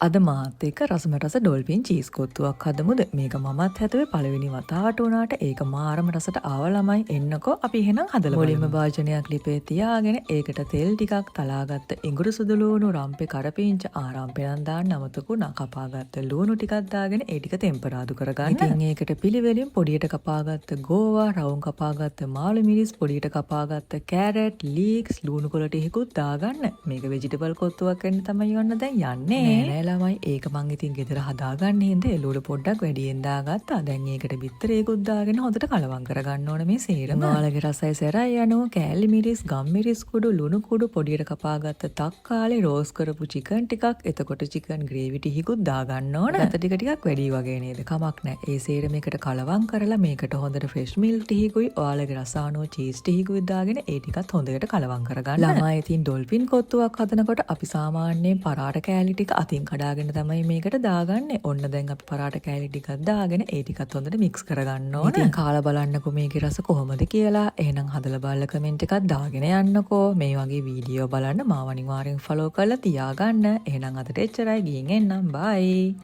අද මාත් එක්ක රසම රස ඩොල්ෆින් චීස් කොත්තුවක් හදමුද? මේක මමත් හැදුවේ පළවෙනි වතාවට උනාට ඒක මාරම රසට ආව ළමයි එන්නකෝ අපි එහෙනම් හදලා බලමු. මුලින්ම භාජනයක් ලිපේ තියාගෙන ඒකට තෙල් ටිකක් තලාගත්ත ඉඟුරු සුදු ලූණු රම්පේ කරපිංච ආරම්පේ නම් දාන්න අමතකුණා. කපාගත්ත ලූණු ටිකක් දාගෙන ඒ ටික ටෙම්පරාදු කරගන්න. ඉතින් ඒකට පිළිවෙලින් පොඩියට කපාගත්ත ගෝවා, රවුම් කපාගත්ත මාළු මිරිස්, පොඩියට කපාගත්ත කැරට්, ලීක්ස්, ලූණු කොළ ටිකකුත් දාගන්න. මේක වෙජිටබල් කොත්තුවක් වෙන්න තමයි යන්න දැන් යන්නේ. ළමයි ඒක මං ඉතින් ගෙදර හදාගන්න හින්දා එළවලු පොඩ්ඩක් වැඩියෙන් දාගත්තා. දැන් ඒකට බිත්තරේකුත් දාගෙන හොඳට කලවම් කරගන්න ඕන මේ සේරම. ඔයාලගේ රසයි සැරයි යනවා කෑලි මිරිස්, ගම් මිරිස් කුඩු, ලුණු කුඩු, පොඩියට කපාගත්ත තක්කාලි, රෝස් කරපු චිකන් ටිකක්, එතකොට චිකන් ග්‍රේවි ටිකකුත් දාගන්න ඕන. අත ටිකක් වැඩි වගේ නේද? කමක් නැහැ. ඒ සේරම එකට කලවම් කරලා මේකට හොඳට ෆ්‍රෙෂ් මිල්ක් ටිකකුයි ඔයාලගේ රසානෝ චීස් ටිකකුයි දාගෙන ඒ ටිකත් හොඳට කලවම් කරගන්න. ළමයි ඉතින් ඩොල්ෆින් කොත්තුවක් හදනකොට අපි සාමාන්‍යයෙන් පරාට කෑලි ටික අතින් කඩාගෙන තමයි මේකට දාගන්නේ. ඔන්න දැන් අපි පරාට කෑලි ටිකක් දාගෙන ඒ ටිකත් හොඳට මික්ස් කරගන්න ඕන. ඉතින් කාලා බලන්නකෝ මේකේ රස කොහොමද කියලා. එහෙනම් හදලා බලලා කමෙන්ට් එකක් දාගෙන යන්නකෝ. මේ වගේ වීඩියෝ බලන්න මාව අනිවාර්යෙන් ෆලෝ කරලා තියාගන්න. එහෙනම් අදට එච්චරයි. ගිහින් එන්නම්. බයි.